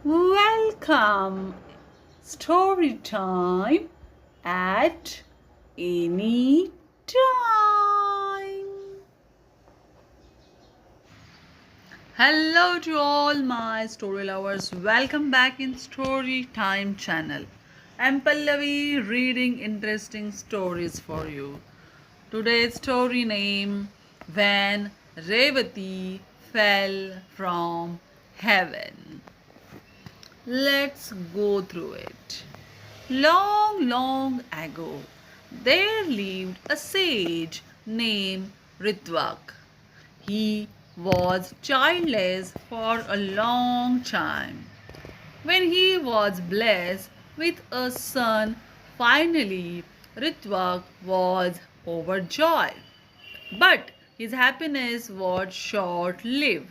Welcome. Story time at any time. Hello to all my story lovers. Welcome back in Story Time channel. I'm Pallavi reading interesting stories for you. Today's story name When Revati Fell from Heaven. Let's go through it. Long, long ago, there lived a sage named Ritvak. He was childless for a long time. When he was blessed with a son, finally, Ritvak was overjoyed. But his happiness was short lived.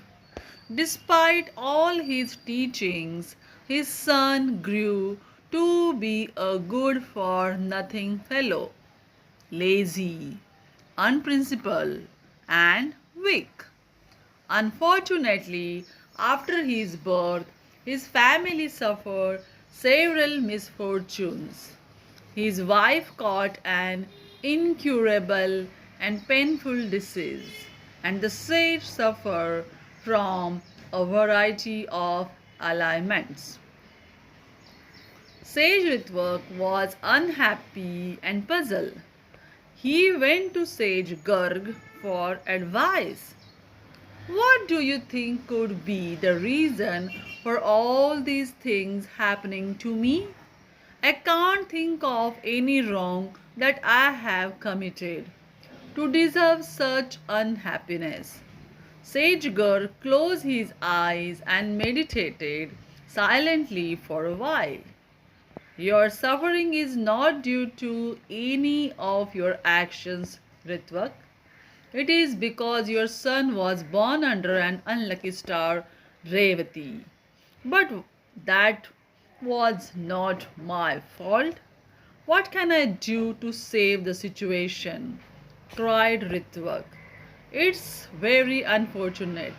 Despite all his teachings, his son grew to be a good for nothing fellow, lazy, unprincipled, and weak. Unfortunately, after his birth, his family suffered several misfortunes. His wife caught an incurable and painful disease, and the sage suffered from a variety of ailments. Sage Ritvak was unhappy and puzzled. He went to Sage Garg for advice. What do you think could be the reason for all these things happening to me? I can't think of any wrong that I have committed to deserve such unhappiness. Sagegar closed his eyes and meditated silently for a while. Your suffering is not due to any of your actions, Ritvak. It is because your son was born under an unlucky star, Revati. But that was not my fault. What can I do to save the situation? Cried Ritvak. It's very unfortunate,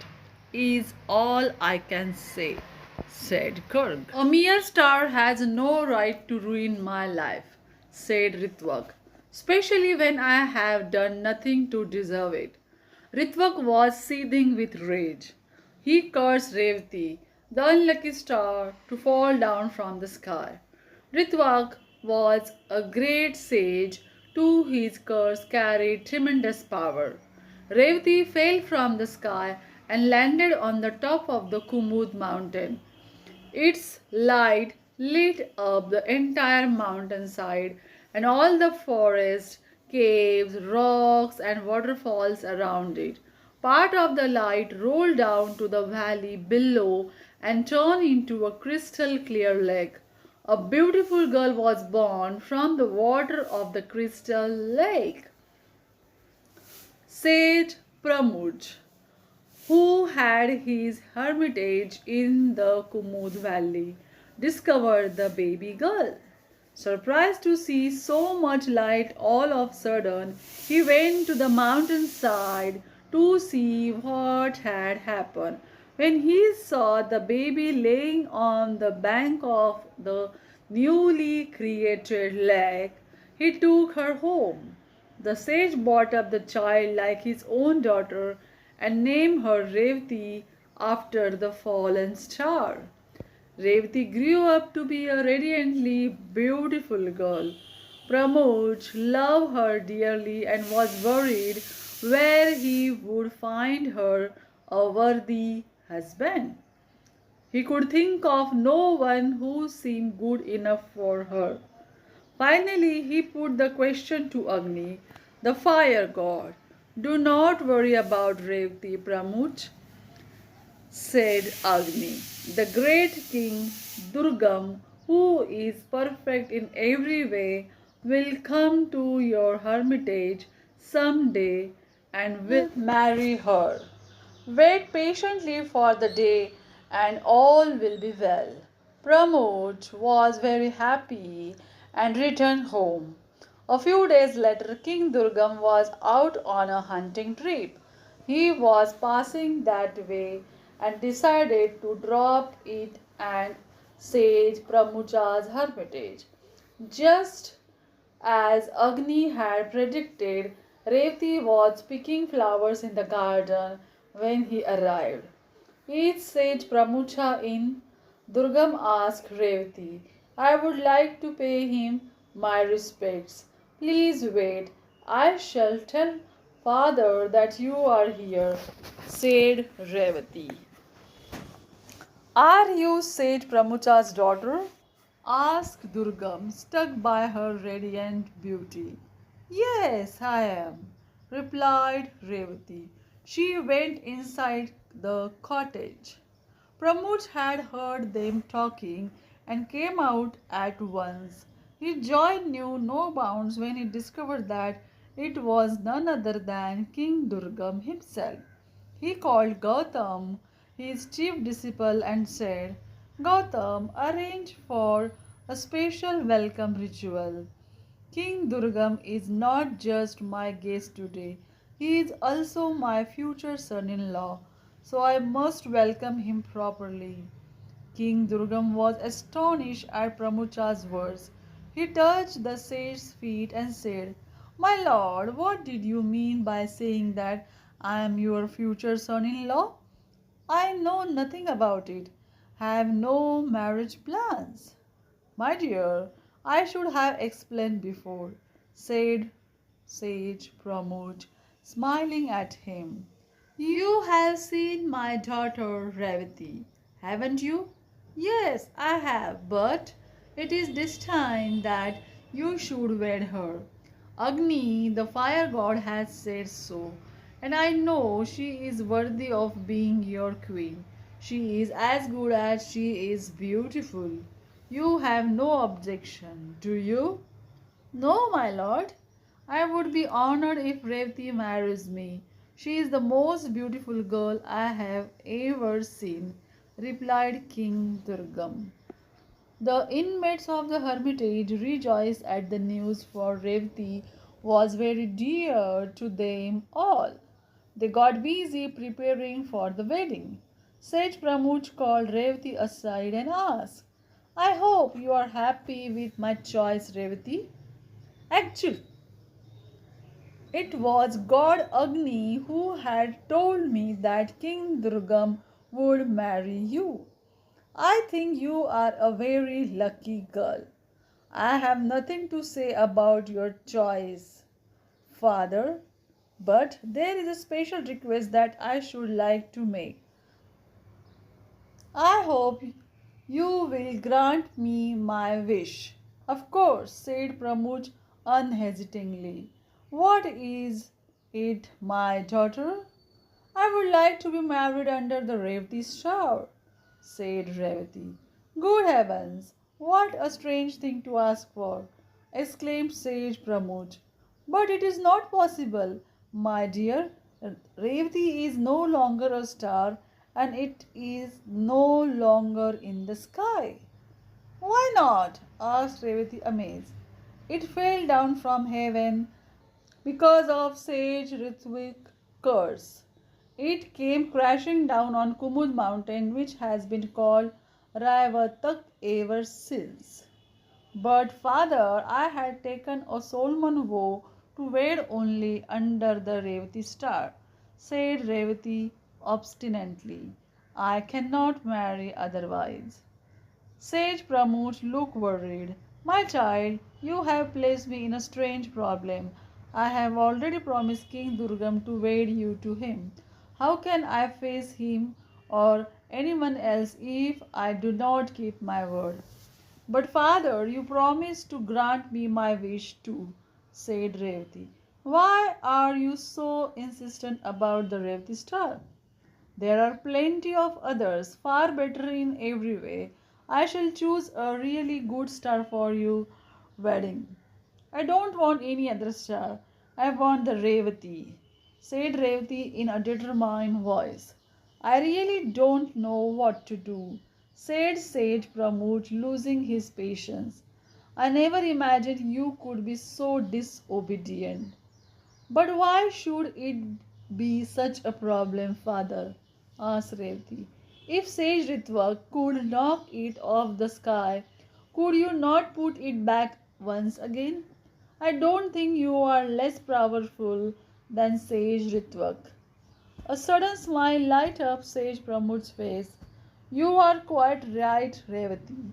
is all I can say, said Kurg. A mere star has no right to ruin my life, said Ritvak, especially when I have done nothing to deserve it. Ritvak was seething with rage. He cursed Revati, the unlucky star, to fall down from the sky. Ritvak was a great sage, too his curse carried tremendous power. Revati fell from the sky and landed on the top of the Kumud mountain. Its light lit up the entire mountainside and all the forest, caves, rocks, and waterfalls around it. Part of the light rolled down to the valley below and turned into a crystal clear lake. A beautiful girl was born from the water of the crystal lake. Sage Pramud, who had his hermitage in the Kumud Valley, discovered the baby girl. Surprised to see so much light all of a sudden, he went to the mountainside to see what had happened. When he saw the baby laying on the bank of the newly created lake, he took her home. The sage brought up the child like his own daughter and named her Revati after the fallen star. Revati grew up to be a radiantly beautiful girl. Pramod loved her dearly and was worried where he would find her a worthy husband. He could think of no one who seemed good enough for her. Finally, he put the question to Agni, the fire god. Do not worry about Revati, Pramod, said Agni. The great king Durgam, who is perfect in every way, will come to your hermitage some day and will marry her. Wait patiently for the day and all will be well. Pramod was very happy and returned home. A few days later, King Durgam was out on a hunting trip. He was passing that way and decided to drop it and sage Pramucha's hermitage. Just as Agni had predicted, Revati was picking flowers in the garden when he arrived. Is Sage Pramucha in? Durgam asked Revati. I would like to pay him my respects. Please wait. I shall tell father that you are here, said Revati. Are you Sage Pramucha's daughter? Asked Durgam, struck by her radiant beauty. Yes, I am, replied Revati. She went inside the cottage. Pramod had heard them talking and came out at once. His joy knew no bounds when he discovered that it was none other than King Durgam himself. He called Gautam, his chief disciple, and said, Gautam, arrange for a special welcome ritual. King Durgam is not just my guest today, he is also my future son in law, so I must welcome him properly. King Durgam was astonished at Pramucha's words. He touched the sage's feet and said, My lord, what did you mean by saying that I am your future son in law? I know nothing about it, have no marriage plans. My dear, I should have explained before, said Sage Pramod, smiling at him. You have seen my daughter Revati, haven't you? Yes, I have, but it is destined that you should wed her. Agni, the fire god, has said so, and I know she is worthy of being your queen. She is as good as she is beautiful. You have no objection, do you? No, my lord. I would be honored if Revati marries me. She is the most beautiful girl I have ever seen, replied King Durgam. The inmates of the hermitage rejoiced at the news, for Revati was very dear to them all. They got busy preparing for the wedding. Sage Pramuch called Revati aside and asked, I hope you are happy with my choice, Revati. Actually, it was God Agni who had told me that King Durgam would marry you. I think you are a very lucky girl. I have nothing to say about your choice, father, but there is a special request that I should like to make. I hope you will grant me my wish. Of course, said Pramuj unhesitatingly. What is it, my daughter? I would like to be married under the Revati star, said Revati. Good heavens, what a strange thing to ask for, exclaimed Sage Pramod. But it is not possible, my dear. Revati is no longer a star and it is no longer in the sky. Why not? Asked Revati amazed. It fell down from heaven because of sage Ritvik curse. It came crashing down on Kumud mountain, which has been called Raivatak ever since. But father, I had taken a solemn vow to wed only under the Revati star, said Revati obstinately. I cannot marry otherwise. Sage Pramod looked worried. My child, you have placed me in a strange problem. I have already promised King Durgam to wed you to him. How can I face him or anyone else if I do not keep my word? But father, you promised to grant me my wish too, said Revati. Why are you so insistent about the Revati star? There are plenty of others, far better in every way. I shall choose a really good star for you wedding. I don't want any other star. I want the Revati, said Revati in a determined voice. I really don't know what to do, said Sage Pramod, losing his patience. I never imagined you could be so disobedient. But why should it be such a problem, father? Asked Revati. If Sage Ritva could knock it off the sky, could you not put it back once again? I don't think you are less powerful than Sage Ritvak. A sudden smile light up Sage Pramod's face. You are quite right, Revati.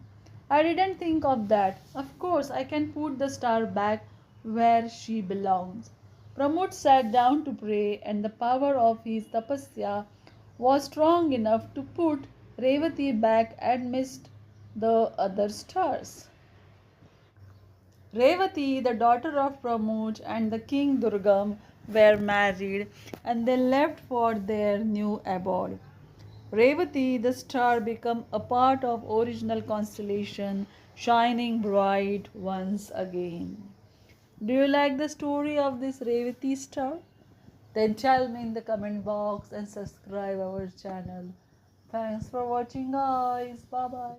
I didn't think of that. Of course, I can put the star back where she belongs. Pramod sat down to pray, and the power of his tapasya was strong enough to put Revati back amidst the other stars. Revati, the daughter of Pramod and the king Durgam, were married and they left for their new abode. Revati, the star, became a part of original constellation, shining bright once again. Do you like the story of this Revati star? Then tell me in the comment box and subscribe our channel. Thanks for watching guys. Bye bye.